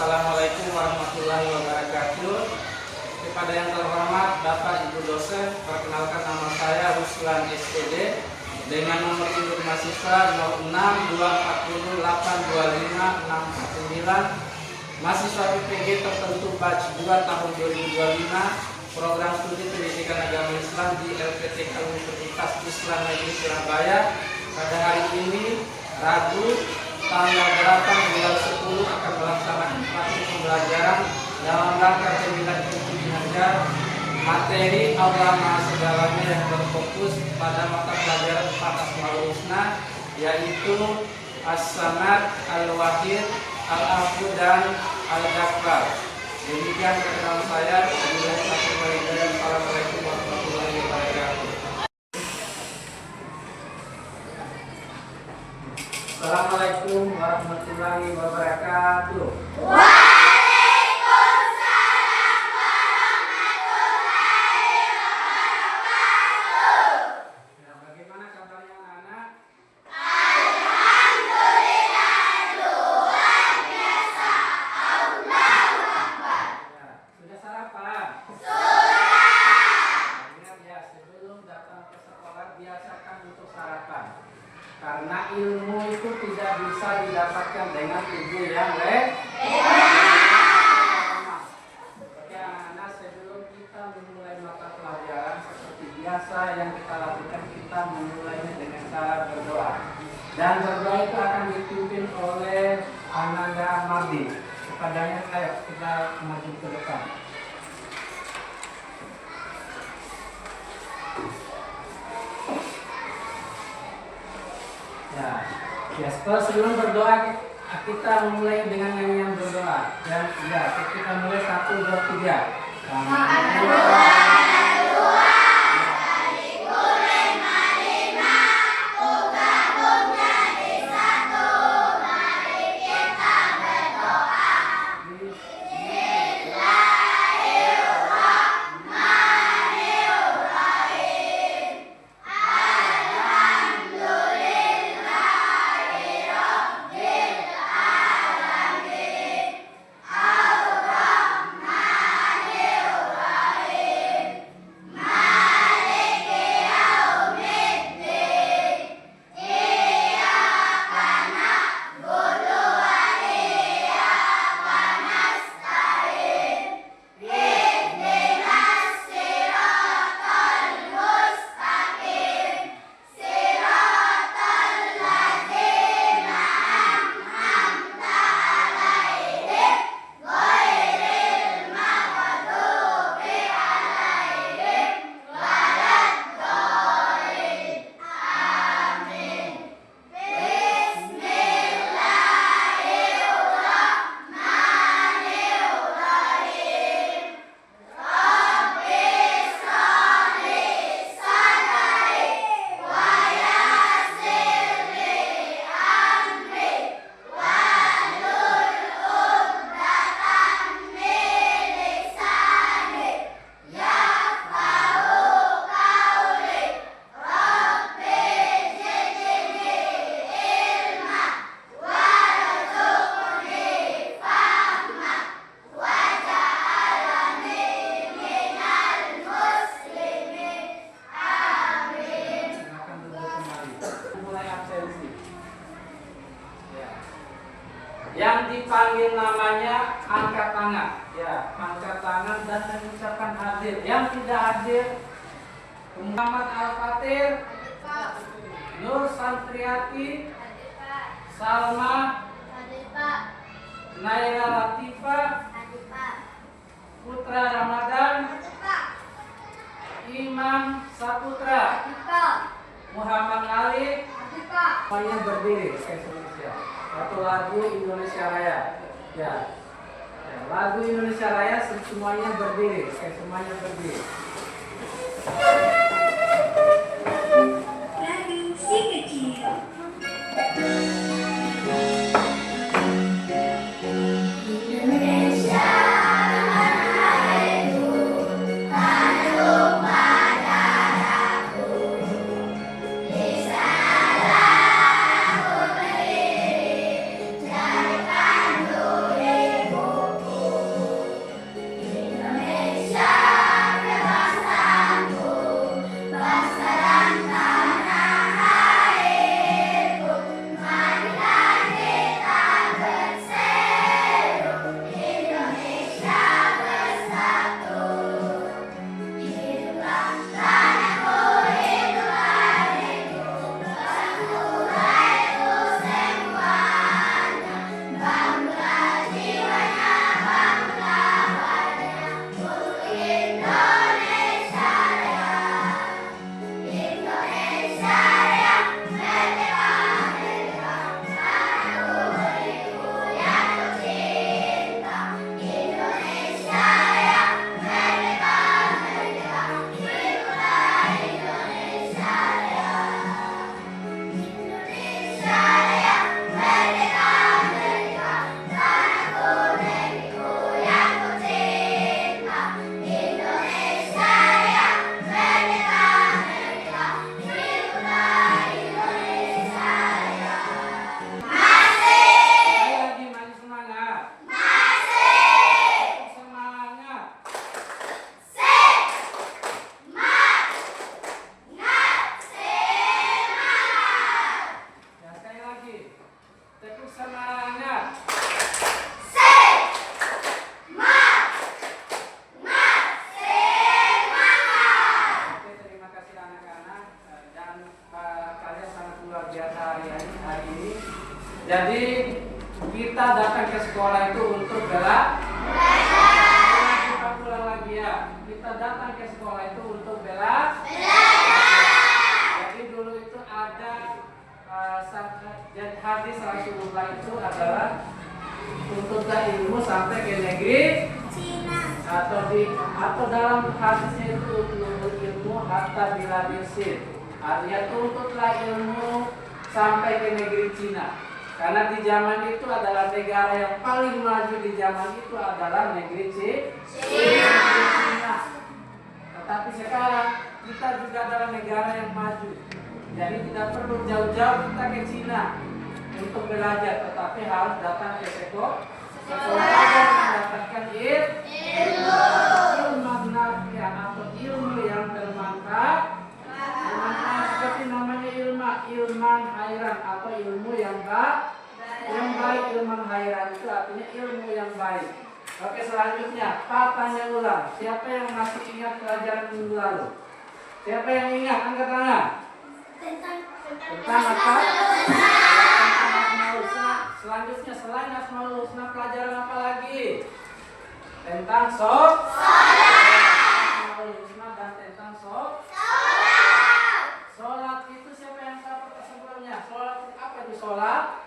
Assalamualaikum warahmatullahi wabarakatuh. Kepada yang terhormat Bapak Ibu dosen, perkenalkan nama saya Ruslan SPD dengan nomor induk mahasiswa 0624082569, mahasiswa PPG tertentu batch 2 tahun 2025, program studi pendidikan agama Islam di LPTK Universitas Islam Negeri Surabaya. Pada hari ini Rabu tanggal 8 bulan 10 akan melaksanakan praktik pembelajaran dalam rangka pemilihan kinerja materi Allah Maha Segalanya yang berfokus pada mata pelajaran 4 Asmaul Husna, yaitu As-Samad, Al-Wahid, Al-Afu, dan Al-Ghaffar. Demikian perkenalan saya. Assalamualaikum warahmatullahi wabarakatuh. Assalamualaikum warahmatullahi wabarakatuh. Waalaikumsalam warahmatullahi wabarakatuh. Nah, bagaimana kabarnya anak-anak? Alhamdulillah, luar biasa. Allahu Akbar. Ya, sudah sarapan? Sudah. Ingat ya, sebelum datang ke sekolah biasakan untuk sarapan. Karena ilmu itu tidak bisa didapatkan dengan tubuh yang lemah. Oke anak-anak, sebelum kita memulai mata pelajaran seperti biasa yang kita lakukan, kita memulainya dengan cara berdoa. Dan berdoa itu akan dipimpin oleh Ananda Mardi. Kepadanya ayo kita maju ke depan. Ya, sebelum berdoa kita mulai dengan nyanyian berdoa. Dan ya, kita mulai 1, 2, 3. Yang dipanggil namanya angkat tangan, ya, angkat tangan dan mengucapkan hadir. Yang tidak hadir, Muhammad Al-Fatir, Nur Santriati, Salma, Naira Latifah, Putra Ramadan, Imam Saputra, Muhammad Ali. Semuanya berdiri kayak Indonesia. Satu lagu Indonesia Raya. Ya. Lagu Indonesia Raya semuanya berdiri, semuanya berdiri. Lagu si kecil. Indonesia raiku, tanah darahku, di sana aku berdiri, jadikan diriku. Jadi kita datang ke sekolah itu untuk belajar. Kita ulang lagi ya. Kita datang ke sekolah itu untuk belajar. Jadi dulu itu ada hadis Rasulullah itu adalah tuntutlah ilmu sampai ke negeri Cina. atau dalam hadisnya itu tuntut ilmu hatta bila birsin. Artinya tuntutlah ilmu sampai ke negeri Cina. Karena di zaman itu adalah negara yang paling maju di zaman itu adalah negeri Cina. Tetapi sekarang kita juga adalah negara yang maju. Jadi tidak perlu jauh-jauh kita ke Cina untuk belajar, tetapi harus datang ke sekolah agar mendapatkan ilmu nafi'ah atau ilmu yang bermanfaat. Seperti namanya ilman hairan atau ilmu yang baik. Ilman hairan itu artinya ilmu yang baik. Oke, selanjutnya Pak tanya ulang. Siapa yang masih ingat pelajaran minggu lalu? Siapa yang ingat? Angkat tangan. Tentang apa? Tentang Asmaul Husna. Selanjutnya selain Asmaul Husna pelajaran apa lagi? Tentang Asmaul Husna dan tentang Sholat itu siapa yang tahu sebelumnya? Sholat itu apa itu sholat?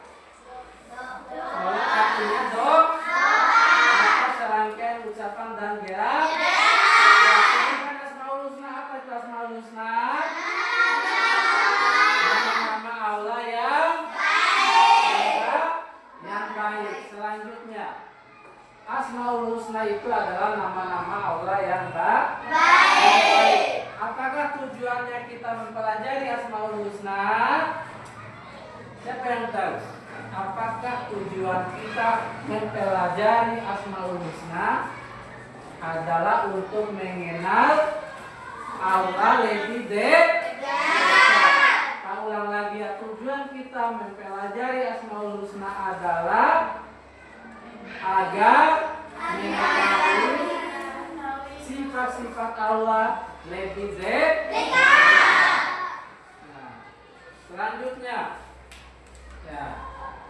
Sholat artinya apa serangkaian ucapan dan gerak. Sedangkan Asmaul Husna apa itu Asmaul Husna? Nama Allah yang baik. Selanjutnya Asmaul Husna itu adalah nama-nama Allah yang baik. Apakah tujuannya kita mempelajari Asmaul Husna? Siapa yang tahu? Apakah tujuan kita mempelajari Asmaul Husna adalah untuk mengenal Allah lebih dekat? Kita ulang lagi ya, tujuan kita mempelajari Asmaul Husna adalah agar mengetahui sifat-sifat Allah lebih dekat. Nah, selanjutnya, ya,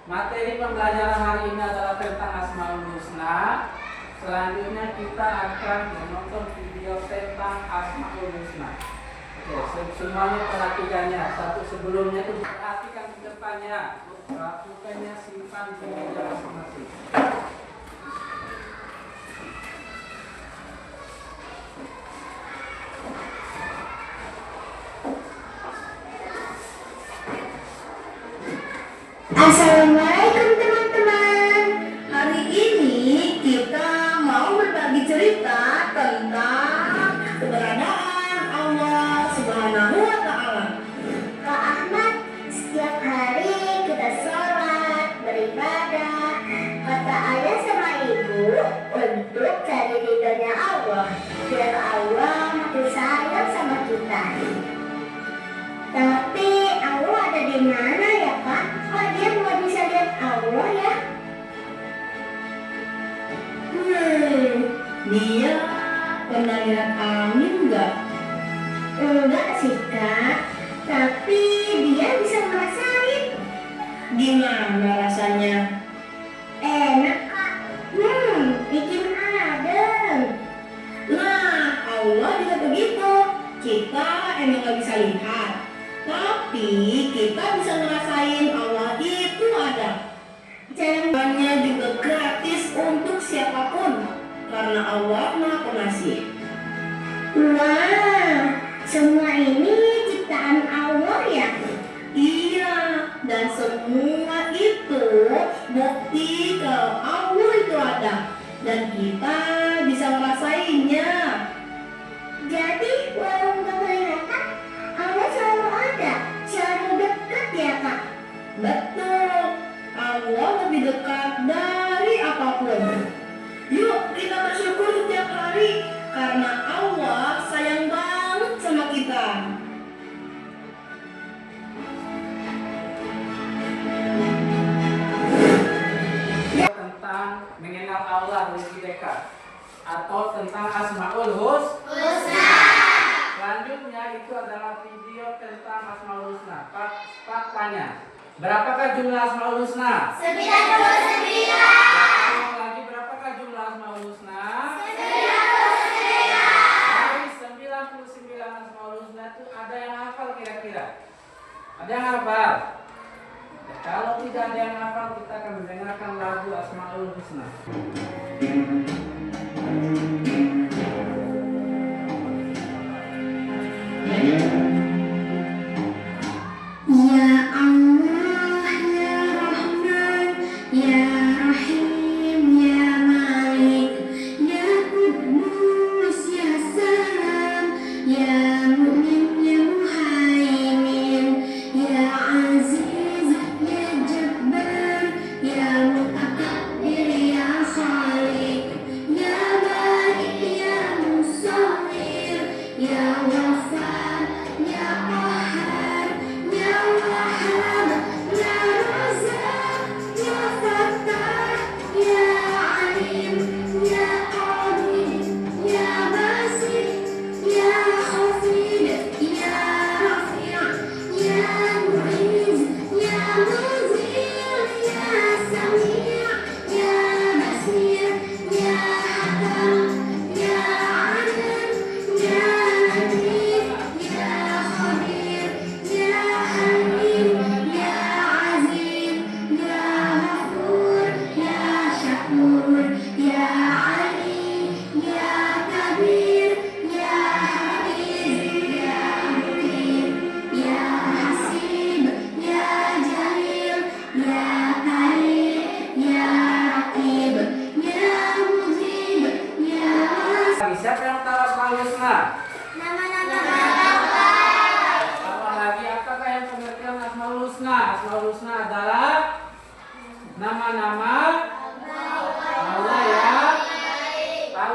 materi pembelajaran hari ini adalah tentang Asmaul Husna. Selanjutnya kita akan menonton video tentang Asmaul Husna. Oke, semuanya perhatikannya. Satu sebelumnya itu perhatikan di depannya. Lakukannya simpan di meja masing-masing. Assalamualaikum teman-teman. Hari ini kita mau berbagi cerita tentang keberadaan Allah Subhanahu wa Ta'ala. Kak Ahmad, setiap hari kita sholat, beribadah, kata ayah sama ibu untuk cari ridhonya Allah, biar Allah makin sayang sama kita. Tapi Allah ada di mana ya Kak? Kok dia nggak bisa lihat Allah ya? Dia pernah lihat angin nggak? Enggak sih Kak, tapi dia bisa ngerasain. Gimana rasanya? Enak Kak, bikin adem. Nah, Allah juga begitu. Kita emang nggak bisa lihat, tapi kita bisa ngerasain Allah itu ada. Jalannya juga gratis untuk siapapun, karena Allah Maha Pengasih. Wah, semua ini ciptaan Allah ya? Iya, dan semua itu bukti kalau Allah itu ada, dan kita bisa ngerasainnya. Jadi walau nggak kelihatan, Allah selalu ada, selalu dekat ya Kak? Betul, Allah lebih dekat dari apapun. Yuk kita bersyukur setiap hari, karena Allah sayang banget sama kita. Tentang mengenal Allah lebih dekat atau tentang Asmaul Husna. Selanjutnya itu adalah video tentang Asmaul Husna. Pak tanya, Berapakah jumlah Asmaul Husna? 99. Ulang lagi, berapakah jumlah Asmaul Husna? 99. Dari 99 Asmaul Husna itu ada yang hafal kira-kira? Ada yang hafal? Ya, kalau tidak ada yang hafal, kita akan mendengarkan lagu Asmaul Husna. Ya Allah, Ya Rahman, Ya Rahim, Ya Malik, Ya Kudus, Ya Salam, Ya Mu'min, Ya Muhaimin, Ya Aziz, Ya Jabbar, Ya Mutakabbir, Ya Khaliq, Ya Bari, Ya Musawwir, Ya Ghaffar, Ya Qahhar, Ya Wahhab, Ya Razzaq, Ya Fattah, Ya Alim, Ya Qadir, Ya Basit, Ya Khafid, Ya Rafi', Ya Mu'iz, Ya Muzil, Ya Sami', Ya Basir, Ya Hakam, Ya Adil, Ya Latif, Ya Khabir, Ya Halim, Ya Aziz, Ya Ghafur, Ya Syakur, Ya Ali, Ya Kabir, Ya Hafiz, Ya Muqim, Ya Hasib, Ya Jalil, Ya Karim, Ya Raqib, Ya Mujib, Ya Siapa yang tahu Asmaul Husna? nama-nama Apa lagi? Apakah yang pengertian Asmaul Husna? Asmaul Husna adalah nama-nama Allah ya.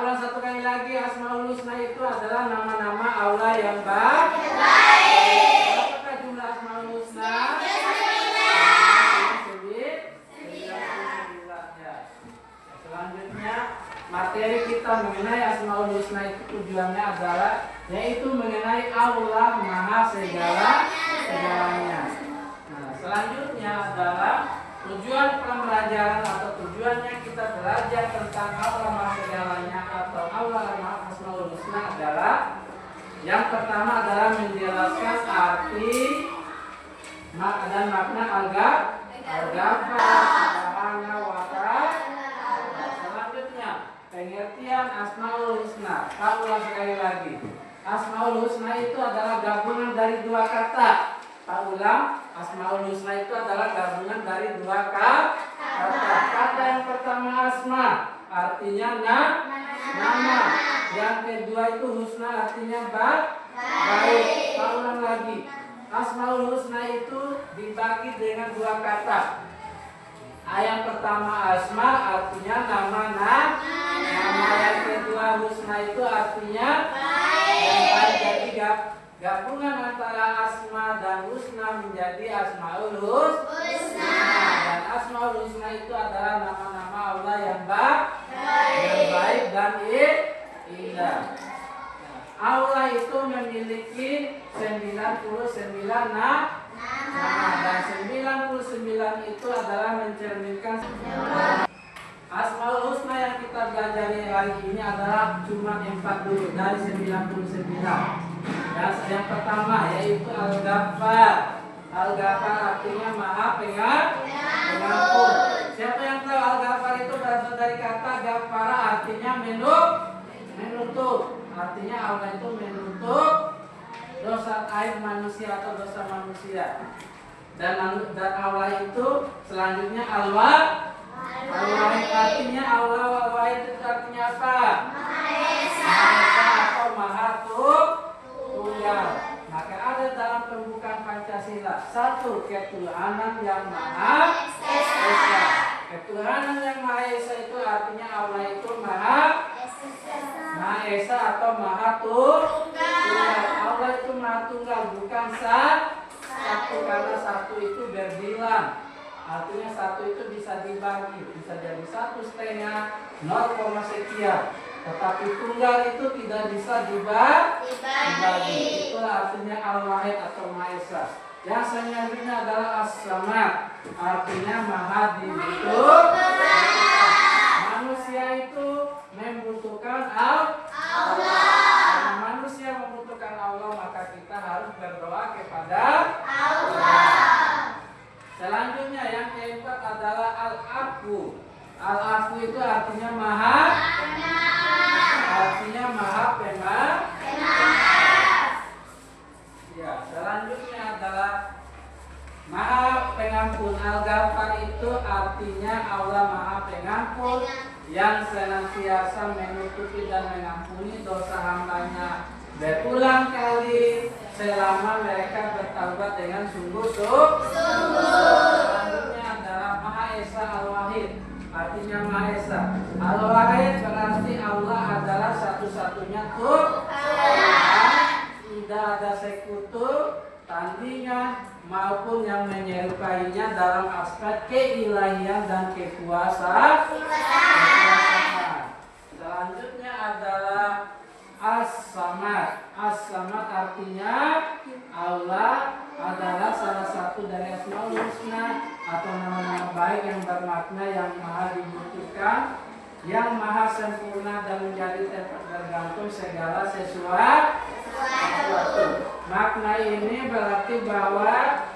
Ulang satu kali lagi, Asmaul Husna itu adalah nama-nama Allah yang baik. Berapakah jumlah Asmaul Husna? 99 ya. Selanjutnya materi kita mengenai Asmaul Husna itu tujuannya adalah yaitu mengenai Allah Maha segalanya. Nah, selanjutnya adalah tujuan pembelajaran atau tujuannya kita belajar tentang Allah Maha segalanya atau Allah Maha Asmaul Husna adalah yang pertama adalah menjelaskan arti dan makna Al-Ghaffar Subhanahu wa ta'ala. Selanjutnya pengertian Asmaul Husna. Ulang sekali lagi. Asmaul Husna itu adalah gabungan dari dua kata. Ulang, Asmaul Husna itu adalah gabungan dari dua kata. Kata yang pertama asma, artinya nama. Yang kedua itu husna, artinya baik. Ulang lagi. Asmaul Husna itu dibagi dengan dua kata. Yang pertama asma, artinya nama. Yang kedua husna itu artinya baik. Jadi gabungan antara asma dan husna menjadi Asmaul Husna. Dan Asmaul Husna itu adalah nama-nama Allah yang baik dan indah. Allah itu memiliki 99 nama, dan 99 itu adalah mencerminkan Asmaul Husna yang kita pelajari hari ini adalah cuma 4 dulu dari 99. Yang pertama yaitu Al-Ghaffar. Al-Ghaffar artinya Maha Pengampun. Siapa yang tahu Al-Ghaffar itu berasal dari kata Ghaffara, artinya menutup. Artinya Allah itu menutup dosa aib manusia atau dosa manusia. Dan Allah itu selanjutnya Al-Wahid artinya Allah. Al-Wahid itu artinya apa? Maha Esa atau Maha Tunggal. Maka ada dalam pembukaan Pancasila satu ketuhanan yang Maha Esa. Ketuhanan yang Maha Esa itu artinya Allah itu Maha Esa atau Maha Tunggal. Allah itu Maha Tunggal, bukan satu, karena satu itu berbilang. Artinya satu itu bisa dibagi, bisa jadi 1/2, 0, sekian. Tetapi tunggal itu tidak bisa dibagi. Itulah artinya Al-Wahid atau Maha Esa. Yang selanjutnya adalah As-Samad, artinya maha dibutuhkan. Manusia itu membutuhkan Allah. Karena manusia membutuhkan Allah, maka kita harus berdoa kepada Allah. Selanjutnya yang keempat adalah Al-Afu. Al-Afu itu artinya maha pemaaf. Ya, selanjutnya adalah maha pengampun. Al-Ghafar itu artinya Allah maha pengampun yang senantiasa menutupi dan mengampuni dosa hambanya berulang kali selama mereka bertaubat dengan sungguh-sungguh. Selanjutnya adalah Maha Esa Al-Wahid, artinya Maha Esa. Al-Wahid berarti Allah adalah satu-satunya Tuhan, tidak ada sekutu, tandingan maupun yang menyerupainya dalam aspek keilahian dan kekuasaan. Selanjutnya adalah As-Samad. As-Samad artinya Allah adalah salah satu dari Asmaul Husna atau nama-nama baik yang bermakna yang maha dibutuhkan, yang maha sempurna dan menjadi tempat bergantung segala sesuatu. Makna ini berarti bahwa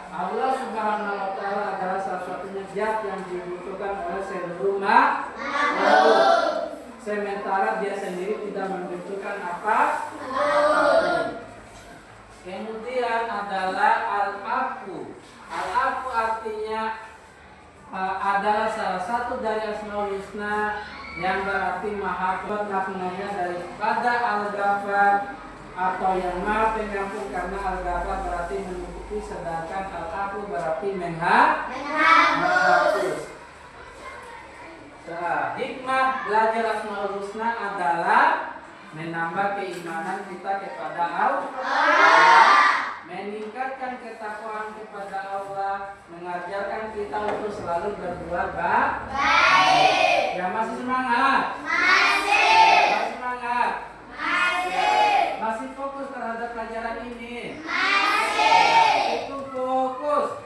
Allah Subhanahu wa Ta'ala adalah salah satunya zat yang dibutuhkan oleh seluruh makhluk. Sementara dia sendiri tidak membutuhkan apa? Kemudian adalah Al-Afu. Al-Afu artinya adalah salah satu dari Asmaul Husna yang berarti maha kuat. Maknanya daripada Al-Ghafar atau yang maha pengampun, karena Al-Ghafar berarti menutupi, sedangkan Al-Afu berarti menghapus. Nah, hikmah belajar Asmaul Husna adalah menambah keimanan kita kepada Allah, meningkatkan ketakwaan kepada Allah, mengajarkan kita untuk selalu berbuat baik. Ya, masih semangat? Masih semangat? Masih fokus terhadap pelajaran ini? Itu fokus.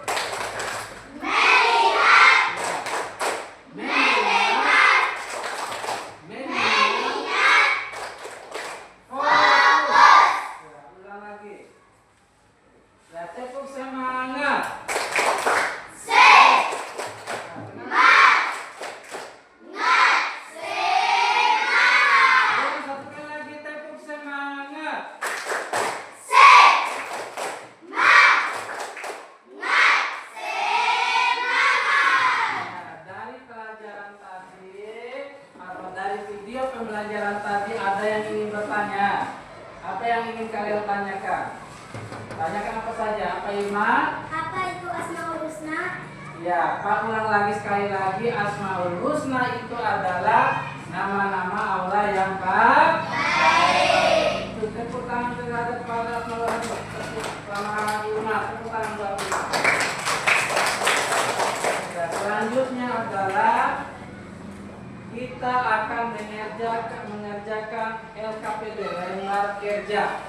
Pembelajaran tadi ada yang ingin bertanya? Apa yang ingin kalian tanyakan? Tanyakan apa saja. Apa Iman? Apa itu Asmaul Husna? Ya, Pak ulang lagi sekali lagi. Asmaul Husna itu adalah nama-nama Allah yang baik. Itu tepuk tangan terhadap para Asmaul Husna. Sama Iman, tepuk tangan buat Iman. Selanjutnya adalah kita akan mengerjakan LKPD, lembar kerja.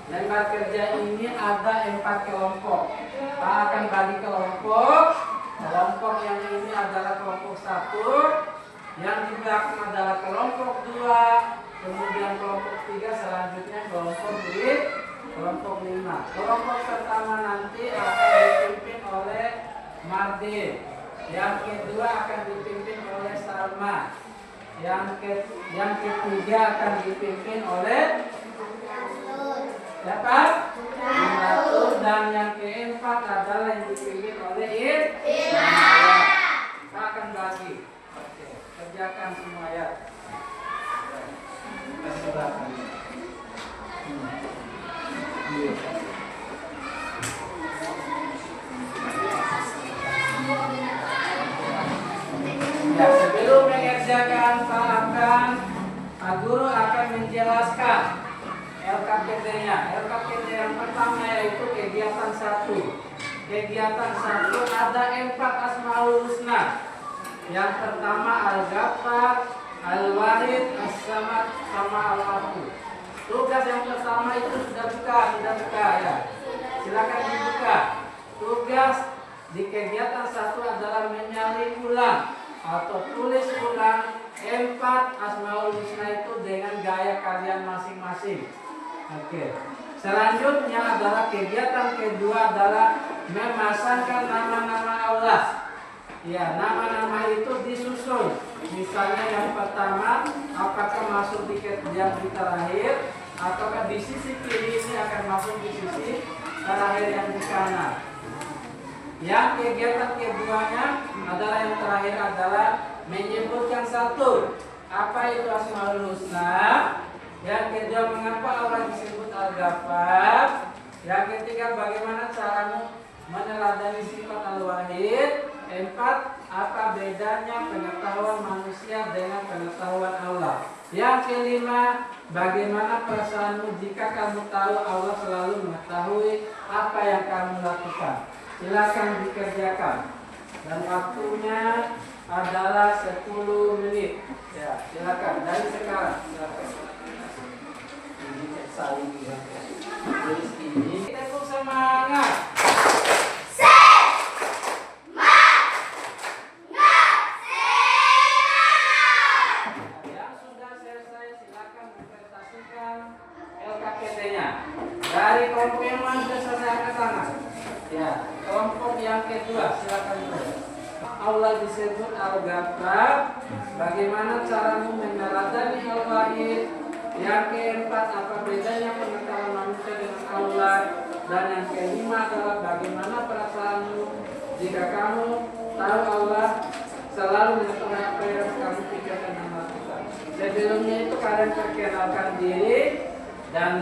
Lembar kerja ini ada 4 kelompok. Kita akan bagi kelompok. Kelompok yang ini adalah kelompok 1, yang di belakang adalah kelompok 2, kemudian kelompok 3, selanjutnya kelompok 5. Kelompok pertama nanti akan dipimpin oleh Mardin. Yang kedua akan dipimpin oleh Salma. Yang ketiga akan dipimpin oleh siapa? Imratul. Dan yang keempat adalah yang dipimpin oleh Imam. Kita akan bagi. Oke, kerjakan semua ya. Kasih belakang. Ya, sebelum mengerjakan Pak Guru akan menjelaskan LKPD-nya. LKPD yang pertama yaitu kegiatan 1. Kegiatan 1 ada 4 Asmaul Husna. Yang pertama Al-Ghaffar, Al-Wahid, As-Samad, sama Al-Afu. Tugas yang pertama itu sudah buka ya. Silakan dibuka. alias di kegiatan satu adalah menyalin ulang atau tulis ulang 4 Asmaul Husna itu dengan gaya kalian masing-masing. Oke. Selanjutnya adalah kegiatan kedua adalah memasangkan nama-nama Allah. Ya, nama-nama itu disusun. Misalnya yang pertama, apakah masuk di yang terakhir, ataukah di sisi kiri ini akan masuk di sisi terakhir yang di kanan. Yang kegiatan keduanya adalah yang terakhir adalah menyebutkan satu, apa itu Asmaul Husna. Yang kedua, mengapa Allah disebut Al-Ghaffar. Yang ketiga, bagaimana caramu meneladani sifat Al-Wahid. 4, apa bedanya pengetahuan manusia dengan pengetahuan Allah. Yang kelima, bagaimana perasaanmu jika kamu tahu Allah selalu mengetahui apa yang kamu lakukan. Silakan dikerjakan. Dan waktunya adalah 10 menit. Ya, silakan dari sekarang. Silakan. Ini saling tulis ini. Kita semangat. Dari kelompok yang mana selesai angkat tangan. Ya, kelompok yang kedua silakan dulu. Allah disebut Al-Ghaffar. Bagaimana caramu meneladani Al-Wahid? Yang keempat, apa bedanya pengetahuan manusia dengan Allah? Dan yang kelima adalah bagaimana perasaanmu jika kamu tahu Allah selalu mengetahui apa yang kamu pikirkan dan lakukan. Sebelumnya itu kalian perkenalkan diri dan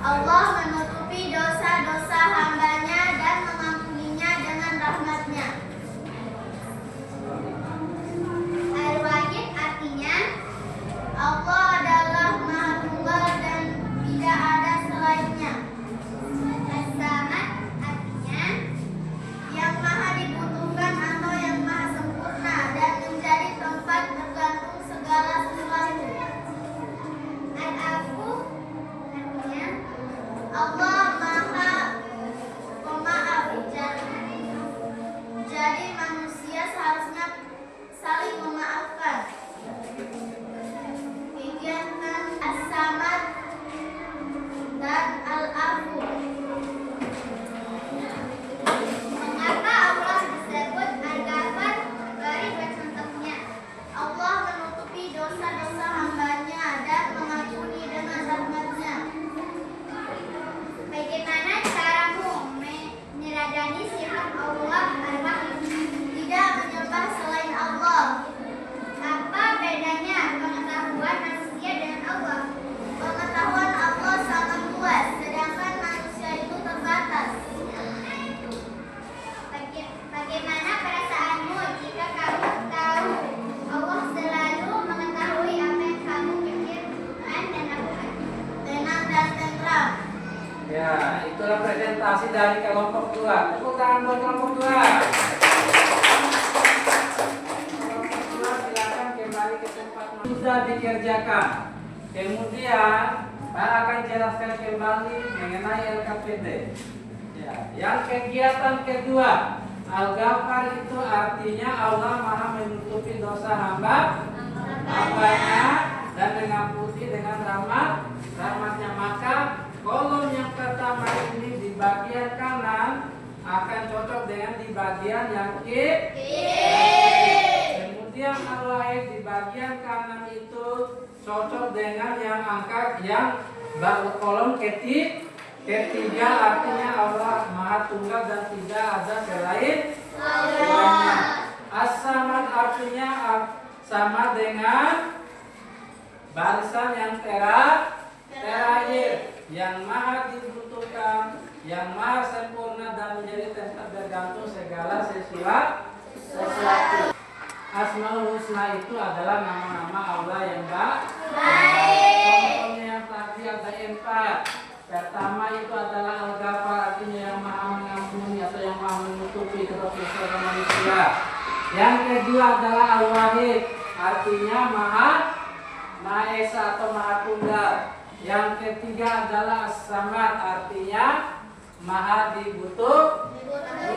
Allah menutupi dosa-dosa hambanya dan mengampuninya dengan rahmatnya. Al-Wahid artinya Allah adalah Maha Tunggal dan tidak ada selainnya. As-Samad artinya yang Maha dibutuhkan atau yang Maha sempurna dan menjadi tempat tergantung segala sesuatu. Al-Afu artinya Allah Maha Pemaaf. Jadi manusia seharusnya saling memaafkan. Kegiatan As-Samad dan Al-Afu. Mengapa Allah disebut Al-Ghaffar? Beri contohnya. Allah menutupi dosa-dosa hambanya dan mengampuni dengan rahmatnya. Bagaimana caramu meneladani sifat Allah Al-Wahid? Tidak menyembah selain Allah. Apa bedanya pengetahuan manusia dengan Allah? Pengetahuan Allah sangat luas, sedangkan manusia itu terbatas. Bagaimana perasaanmu jika kamu tahu Allah selalu mengetahui apa yang kamu pikirkan dan lakukan? Tenang dan tentram. ya, itulah presentasi dari kelompok 2. Tepuk tangan buat kelompok 2. Kelompok 2 silakan kembali ke tempat sudah dikerjakan. Kemudian Pak akan jelaskan kembali mengenai LKPD. Ya, yang kegiatan kedua, Al-Ghaffar itu artinya Allah Maha menutupi dosa hambanya dan mengampuni dengan rahmatnya. Maka kolom yang pertama ini di bagian kanan akan cocok dengan di bagian yang kiri. Kemudian Al-Wahid di bagian kanan itu cocok dengan yang angka yang kolom ketiga, artinya Allah Maha Tunggal dan tidak ada selainnya. As-samad artinya sama dengan barisan yang terakhir, yang maha dibutuhkan, yang maha sempurna dan menjadi tempat bergantung segala sesuatu. Asmaul Husna itu adalah nama-nama Allah yang baik. Contohnya yang tadi ada 4. Pertama itu adalah Al-Ghafar, artinya yang maha mengampuni atau yang maha menutupi dosa manusia. Yang kedua adalah Al-Wahid, artinya maha esa atau maha tunggal. Yang ketiga adalah As-Samad, artinya maha dibutuhkan.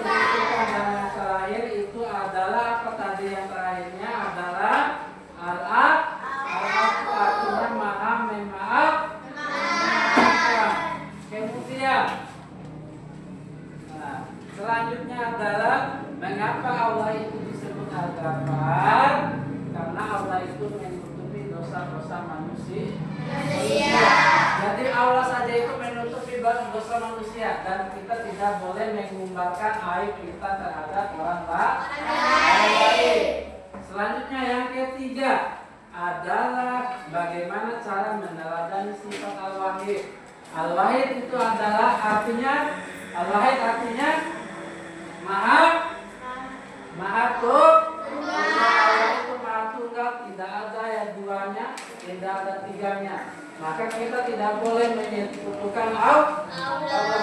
Dan yang terakhir itu adalah apa tadi, yang terakhirnya adalah Al-Afu, artinya maha memaafkan. Kemudian selanjutnya adalah mengapa Allah itu disebut Al-Ghafar? Karena Allah itu menutupi dosa-dosa manusia. Jadi Allah saja itu menutupi dosa manusia, dan kita tidak boleh mengumbarkan aib kita terhadap orang lain. Selanjutnya yang ketiga adalah bagaimana cara meneladani sifat Al-Wahid. Al-Wahid itu adalah artinya maha tunggal. Allah itu maha tunggal, tidak ada yang duanya, tidak ada tiganya. Maka kita tidak boleh menyekutukan Allah,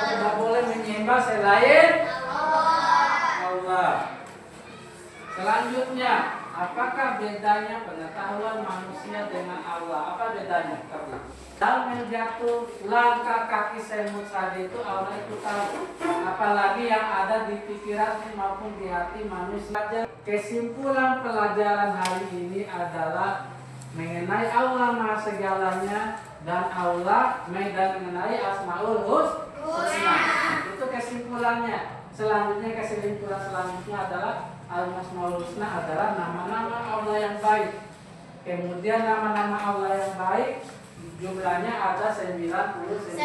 tidak boleh menyembah selain Allah. Selanjutnya, apakah bedanya pengetahuan manusia dengan Allah? Apa bedanya? Dalam menjatuh langkah kaki semut saja itu Allah itu tahu, apalagi yang ada di pikiran maupun di hati manusia. Kesimpulan pelajaran hari ini adalah mengenai Allah Maha Segalanya dan Allah mengenai Asmaul Husna. Itu kesimpulannya. Kesimpulan selanjutnya adalah Al-Asmaul Husna adalah nama-nama Allah yang baik. Kemudian nama-nama Allah yang baik jumlahnya ada 99.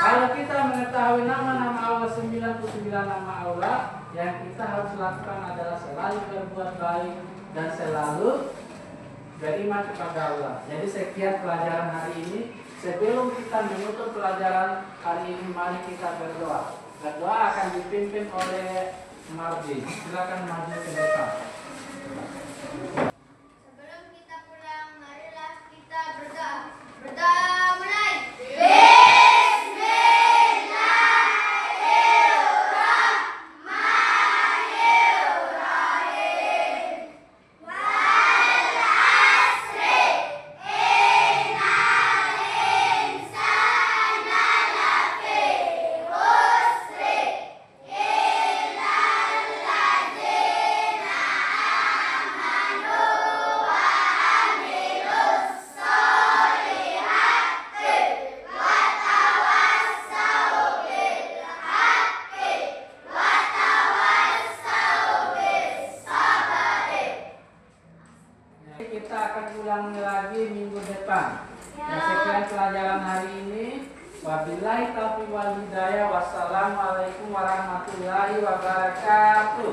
Kalau kita mengetahui nama-nama Allah, 99 nama Allah, yang kita harus lakukan adalah selalu berbuat baik dan selalu beriman kepada Allah. Jadi sekian pelajaran hari ini. Sebelum kita menutup pelajaran hari ini, mari kita berdoa. Berdoa akan dipimpin oleh Marji. Silakan maju ke depan. Sebelum kita pulang, marilah kita berdoa. Berdoa mulai. Kita akan ulangi lagi minggu depan. Sekian pelajaran hari ini. Wabillahi taufiq wal hidayah. Wassalamualaikum warahmatullahi wabarakatuh.